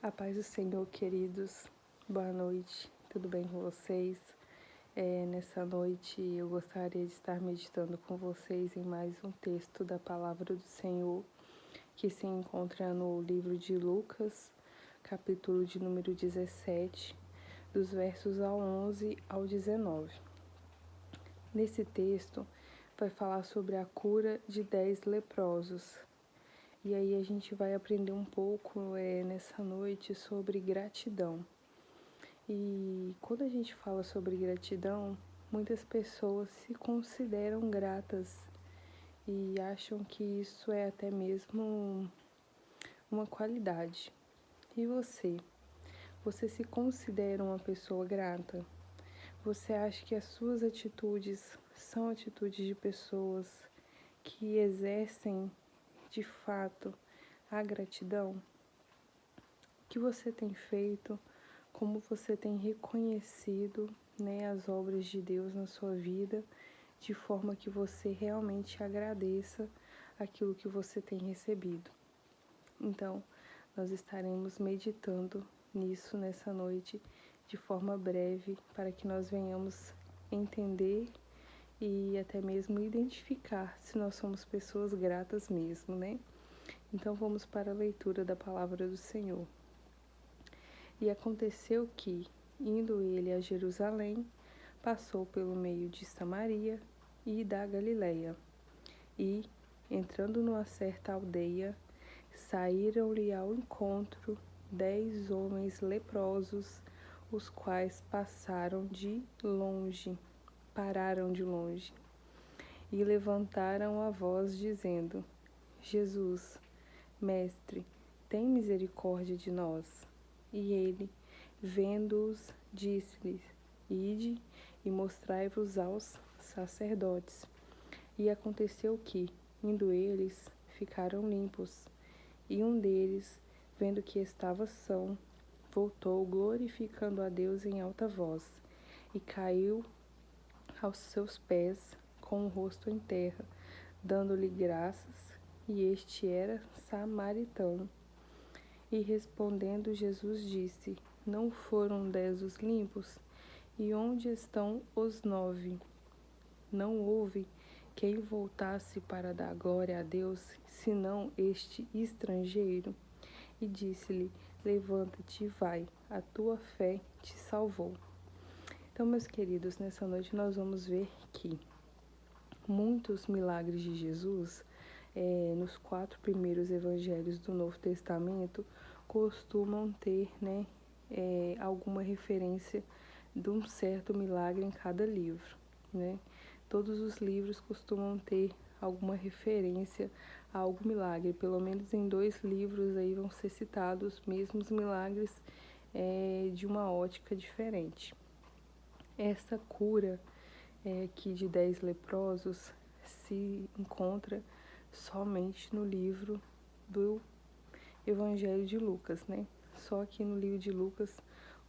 A paz do Senhor, queridos. Boa noite, tudo bem com vocês? Nessa noite eu gostaria de estar meditando com vocês em mais um texto da Palavra do Senhor, que se encontra no livro de Lucas, capítulo de número 17, dos versos ao 11 ao 19. Nesse texto vai falar sobre a cura de 10 leprosos. E aí a gente vai aprender um pouco nessa noite sobre gratidão. E quando a gente fala sobre gratidão, muitas pessoas se consideram gratas e acham que isso é até mesmo uma qualidade. E você? Você se considera uma pessoa grata? Você acha que as suas atitudes são atitudes de pessoas que exercem de fato a gratidão? O que você tem feito? Como você tem reconhecido, as obras de Deus na sua vida, de forma que você realmente agradeça aquilo que você tem recebido. Então, nós estaremos meditando nisso nessa noite, de forma breve, para que nós venhamos entender e até mesmo identificar se nós somos pessoas gratas mesmo, né? Então, vamos para a leitura da palavra do Senhor. E aconteceu que, indo ele a Jerusalém, passou pelo meio de Samaria e da Galileia. E, entrando numa certa aldeia, saíram-lhe ao encontro 10 homens leprosos, os quais pararam de longe, e levantaram a voz, dizendo: Jesus, Mestre, tem misericórdia de nós. E ele, vendo-os, disse-lhes: Ide e mostrai-vos aos sacerdotes. E aconteceu que, indo eles, ficaram limpos. E um deles, vendo que estava são, voltou, glorificando a Deus em alta voz, e caiu aos seus pés, com o rosto em terra, dando-lhe graças, e este era samaritano. E respondendo Jesus disse: Não foram 10 os limpos? E onde estão os 9? Não houve quem voltasse para dar glória a Deus, senão este estrangeiro. E disse-lhe: Levanta-te e vai, a tua fé te salvou. Então, meus queridos, nessa noite nós vamos ver que muitos milagres de Jesus, nos 4 primeiros evangelhos do Novo Testamento, costumam ter, alguma referência de um certo milagre em cada livro, né? Todos os livros costumam ter alguma referência a algum milagre, pelo menos em 2 livros aí vão ser citados mesmos milagres de uma ótica diferente. Essa cura aqui de 10 leprosos se encontra somente no livro do Evangelho de Lucas, né? Só que no livro de Lucas,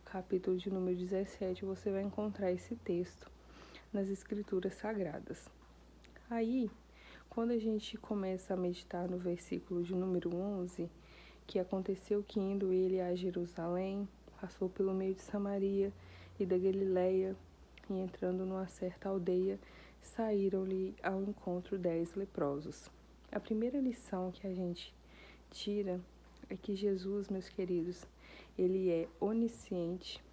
capítulo de número 17, você vai encontrar esse texto nas Escrituras Sagradas. Aí, quando a gente começa a meditar no versículo de número 11, que aconteceu que indo ele a Jerusalém, passou pelo meio de Samaria e da Galileia, e entrando numa certa aldeia, saíram-lhe ao encontro 10 leprosos. A primeira lição que a gente tira é que Jesus, meus queridos, ele é onisciente,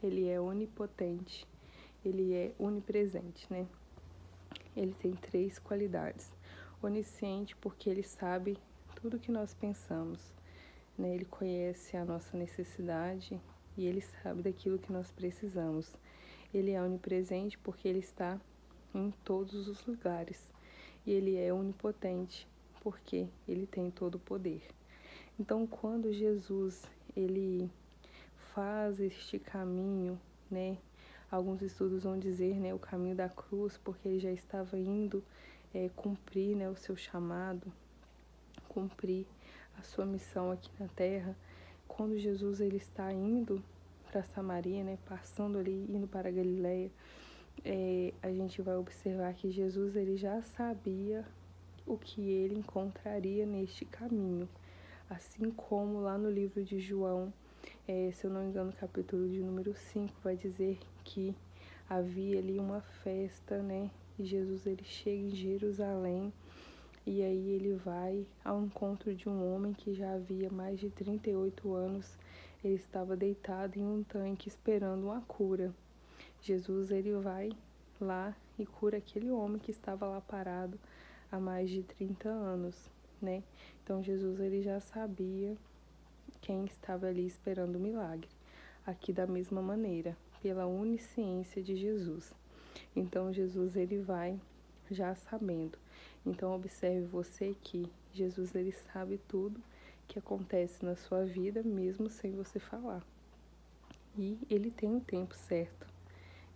ele é onipotente, ele é onipresente, né? Ele tem 3 qualidades. Onisciente porque ele sabe tudo o que nós pensamos, né? Ele conhece a nossa necessidade e ele sabe daquilo que nós precisamos. Ele é onipresente porque ele está em todos os lugares. E ele é onipotente porque ele tem todo o poder. Então, quando Jesus ele faz este caminho, né? Alguns estudos vão dizer, o caminho da cruz, porque ele já estava indo cumprir, o seu chamado, cumprir a sua missão aqui na terra. Quando Jesus ele está indo para Samaria, passando ali, indo para a Galileia, a gente vai observar que Jesus ele já sabia o que ele encontraria neste caminho. Assim como lá no livro de João, se eu não me engano, capítulo de número 5, vai dizer que havia ali uma festa, né? E Jesus ele chega em Jerusalém e aí ele vai ao encontro de um homem que já havia mais de 38 anos. Ele estava deitado em um tanque esperando uma cura. Jesus ele vai lá e cura aquele homem que estava lá parado há mais de 30 anos, né? Então Jesus ele já sabia quem estava ali esperando o milagre. Aqui da mesma maneira, pela onisciência de Jesus. Então Jesus ele vai já sabendo. Então observe você que Jesus ele sabe tudo que acontece na sua vida, mesmo sem você falar. E ele tem o tempo certo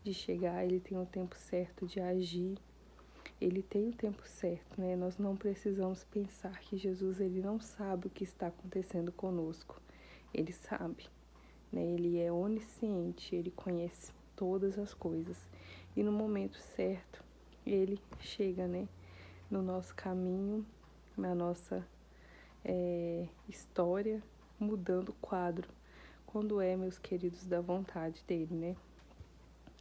de chegar, ele tem o tempo certo de agir, ele tem o tempo certo, né? Nós não precisamos pensar que Jesus ele não sabe o que está acontecendo conosco. Ele sabe, né? Ele é onisciente, ele conhece todas as coisas. E no momento certo, ele chega, né? No nosso caminho, na nossa história, mudando o quadro. Quando é, meus queridos, da vontade dele, né?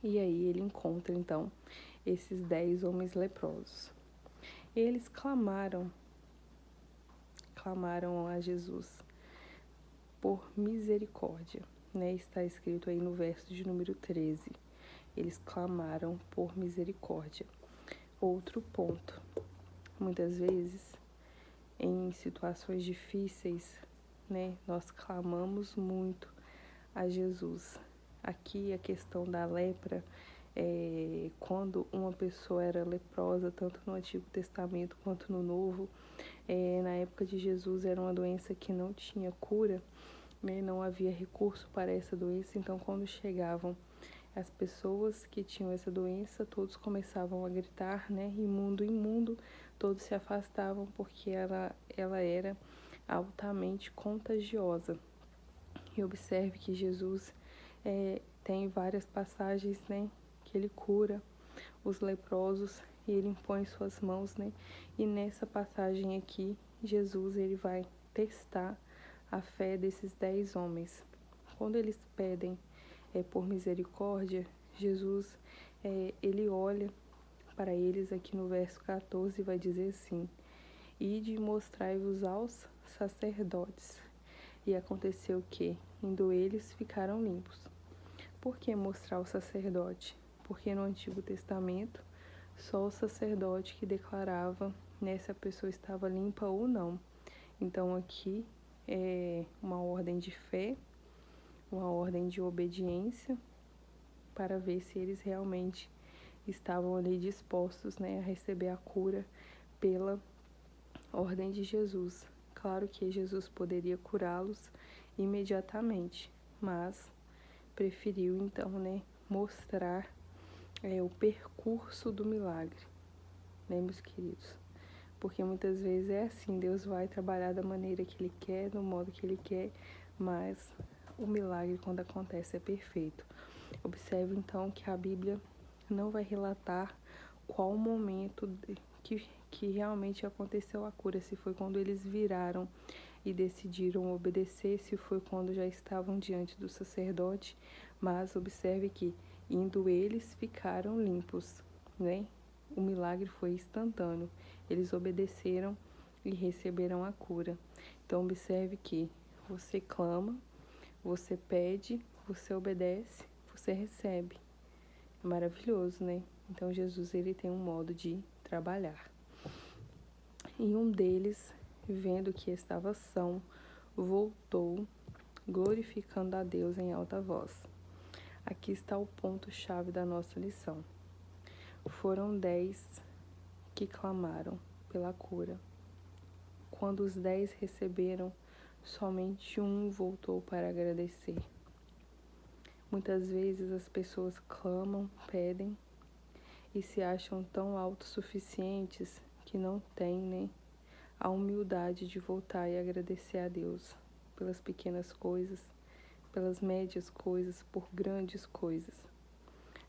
E aí ele encontra, então, esses 10 homens leprosos. Eles clamaram a Jesus por misericórdia, né? Está escrito aí no verso de número 13. Eles clamaram por misericórdia. Outro ponto. Muitas vezes, em situações difíceis, né? Nós clamamos muito a Jesus. Aqui a questão da lepra, quando uma pessoa era leprosa, tanto no Antigo Testamento quanto no Novo, na época de Jesus era uma doença que não tinha cura, né? Não havia recurso para essa doença, então quando chegavam as pessoas que tinham essa doença, todos começavam a gritar, né? Imundo, imundo, todos se afastavam porque ela era altamente contagiosa. E observe que Jesus tem várias passagens, né, que ele cura os leprosos e ele impõe suas mãos, né? E nessa passagem aqui, Jesus ele vai testar a fé desses 10 homens. Quando eles pedem por misericórdia, Jesus ele olha para eles aqui no verso 14 e vai dizer assim: Ide e mostrai-vos aos sacerdotes. E aconteceu que, indo eles, ficaram limpos. Por que mostrar o sacerdote? Porque no Antigo Testamento, só o sacerdote que declarava, né, se a pessoa estava limpa ou não. Então aqui é uma ordem de fé, uma ordem de obediência, para ver se eles realmente estavam ali dispostos, né, a receber a cura pela ordem de Jesus. Claro que Jesus poderia curá-los imediatamente, mas preferiu então, né, mostrar o percurso do milagre, né, meus queridos? Porque muitas vezes é assim, Deus vai trabalhar da maneira que Ele quer, do modo que Ele quer, mas o milagre, quando acontece, é perfeito. Observe então que a Bíblia não vai relatar qual momento que realmente aconteceu a cura, se foi quando eles viraram e decidiram obedecer, se foi quando já estavam diante do sacerdote, mas observe que, indo eles, ficaram limpos, né? O milagre foi instantâneo, eles obedeceram e receberam a cura. Então observe que você clama, você pede, você obedece, você recebe. É maravilhoso, né? Então Jesus ele tem um modo de trabalhar. E um deles, vendo que estava são, voltou, glorificando a Deus em alta voz. Aqui está o ponto-chave da nossa lição. Foram 10 que clamaram pela cura. Quando os 10 receberam, somente um voltou para agradecer. Muitas vezes as pessoas clamam, pedem e se acham tão autossuficientes que não têm, né, a humildade de voltar e agradecer a Deus pelas pequenas coisas, pelas médias coisas, por grandes coisas.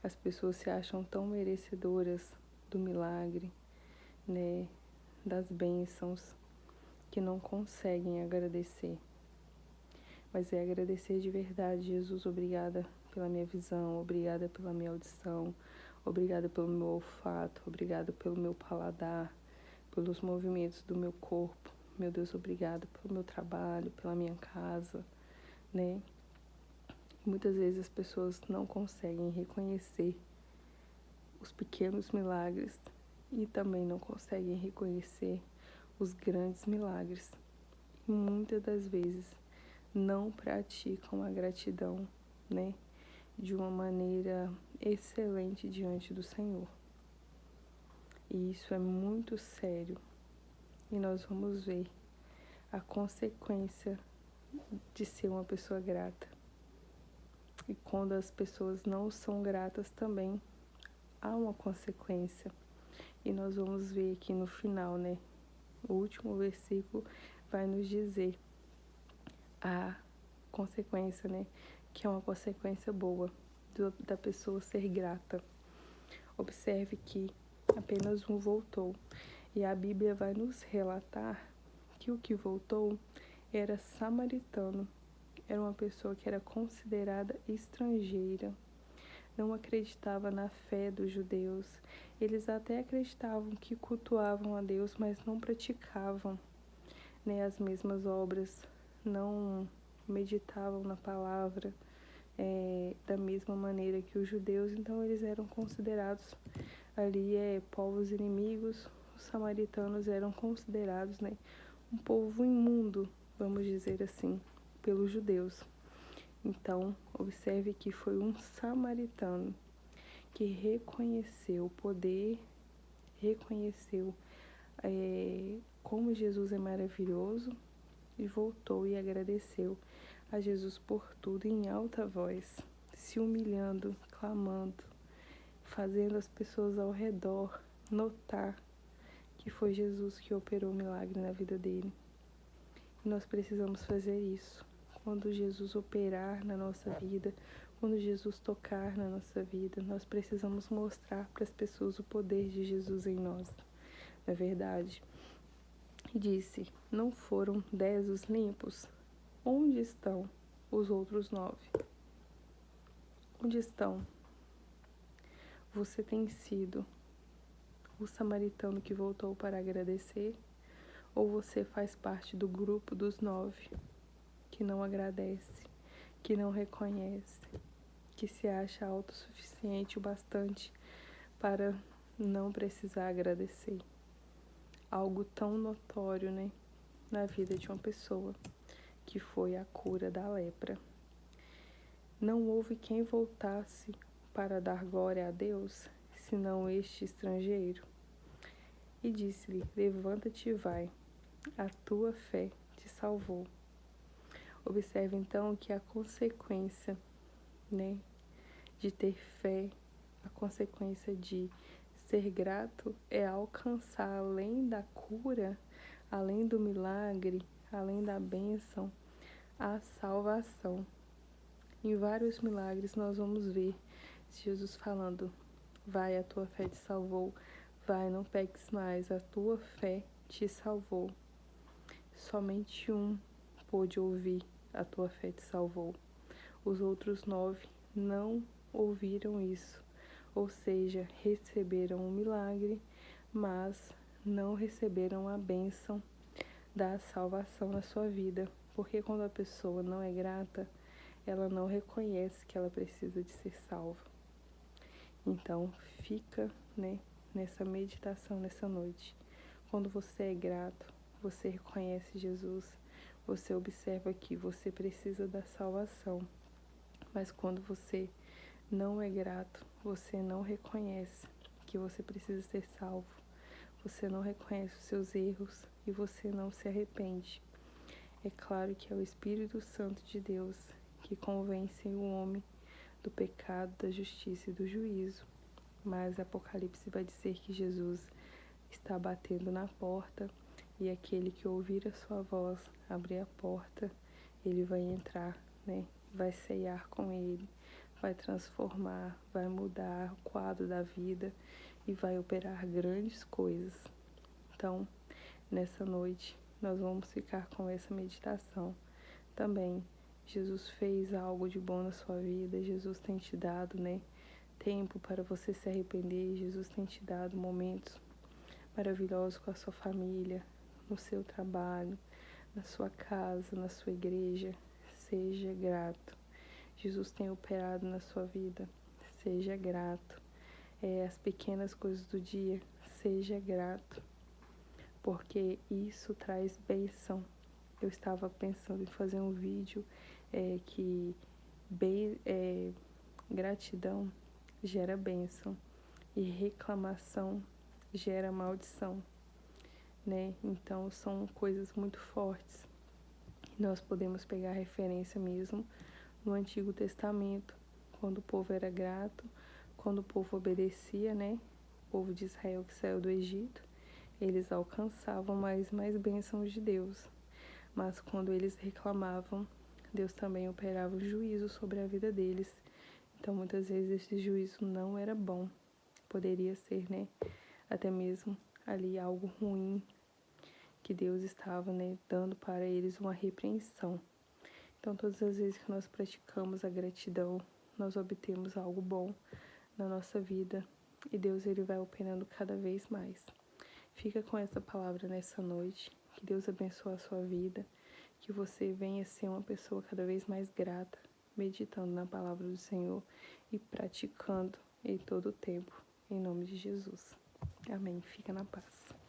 As pessoas se acham tão merecedoras do milagre, né, das bênçãos, que não conseguem agradecer. Mas é agradecer de verdade. Jesus, obrigada pela minha visão, obrigada pela minha audição, obrigada pelo meu olfato, obrigada pelo meu paladar, pelos movimentos do meu corpo. Meu Deus, obrigada pelo meu trabalho, pela minha casa, né? Muitas vezes as pessoas não conseguem reconhecer os pequenos milagres e também não conseguem reconhecer os grandes milagres. E muitas das vezes não praticam a gratidão, né, de uma maneira excelente diante do Senhor. E isso é muito sério. E nós vamos ver a consequência de ser uma pessoa grata. E quando as pessoas não são gratas também, há uma consequência. E nós vamos ver aqui no final, né? O último versículo vai nos dizer a consequência, né? Que é uma consequência boa da pessoa ser grata. Observe que apenas um voltou. E a Bíblia vai nos relatar que o que voltou era samaritano. Era uma pessoa que era considerada estrangeira. Não acreditava na fé dos judeus. Eles até acreditavam que cultuavam a Deus, mas não praticavam, né, as mesmas obras, não meditavam na palavra da mesma maneira que os judeus. Então eles eram considerados ali povos inimigos. Os samaritanos eram considerados, né, um povo imundo, vamos dizer assim, pelos judeus. Então, observe que foi um samaritano que reconheceu o poder, reconheceu como Jesus é maravilhoso e voltou e agradeceu a Jesus por tudo em alta voz, se humilhando, clamando, fazendo as pessoas ao redor notar que foi Jesus que operou o milagre na vida dele. E nós precisamos fazer isso. Quando Jesus operar na nossa vida, quando Jesus tocar na nossa vida, nós precisamos mostrar para as pessoas o poder de Jesus em nós. Não é verdade? E disse: não foram 10 os limpos? Onde estão os outros 9? Onde estão? Você tem sido o samaritano que voltou para agradecer? Ou você faz parte do grupo dos 9 que não agradece, que não reconhece, que se acha autossuficiente o bastante para não precisar agradecer? Algo tão notório, né, na vida de uma pessoa, que foi a cura da lepra. Não houve quem voltasse para dar glória a Deus, senão este estrangeiro. E disse-lhe: levanta-te e vai, a tua fé te salvou. Observe então que a consequência, né, de ter fé, a consequência de ser grato é alcançar, além da cura, além do milagre, além da bênção, a salvação. Em vários milagres nós vamos ver Jesus falando: vai, a tua fé te salvou, vai, não peques mais, a tua fé te salvou. Somente um pôde ouvir: a tua fé te salvou. Os outros 9 não ouviram isso, ou seja, receberam o milagre, mas não receberam a bênção da salvação na sua vida. Porque quando a pessoa não é grata, ela não reconhece que ela precisa de ser salva. Então, fica, né, nessa meditação nessa noite. Quando você é grato, você reconhece Jesus, você observa que você precisa da salvação. Mas quando você não é grato, você não reconhece que você precisa ser salvo. Você não reconhece os seus erros e você não se arrepende. É claro que é o Espírito Santo de Deus que convence o homem do pecado, da justiça e do juízo. Mas Apocalipse vai dizer que Jesus está batendo na porta e aquele que ouvir a sua voz, abrir a porta, ele vai entrar, né? Vai ceiar com ele, vai transformar, vai mudar o quadro da vida e vai operar grandes coisas. Então, nessa noite, nós vamos ficar com essa meditação também. Jesus fez algo de bom na sua vida, Jesus tem te dado, né, tempo para você se arrepender, Jesus tem te dado momentos maravilhosos com a sua família, no seu trabalho, na sua casa, na sua igreja. Seja grato. Jesus tem operado na sua vida. Seja grato. As pequenas coisas do dia, seja grato, porque isso traz bênção. Eu estava pensando em fazer um vídeo que gratidão gera bênção e reclamação gera maldição, né? Então são coisas muito fortes. Nós podemos pegar referência mesmo no Antigo Testamento, quando o povo era grato, quando o povo obedecia, né? O povo de Israel que saiu do Egito, eles alcançavam mais bênçãos de Deus. Mas quando eles reclamavam, Deus também operava o juízo sobre a vida deles. Então muitas vezes esse juízo não era bom. Poderia ser, né? Até mesmo ali algo ruim que Deus estava, né, dando para eles uma repreensão. Então todas as vezes que nós praticamos a gratidão, nós obtemos algo bom na nossa vida e Deus ele vai operando cada vez mais. Fica com essa palavra nessa noite, que Deus abençoe a sua vida, que você venha ser uma pessoa cada vez mais grata, meditando na palavra do Senhor e praticando em todo o tempo, em nome de Jesus. Amém. Fica na paz.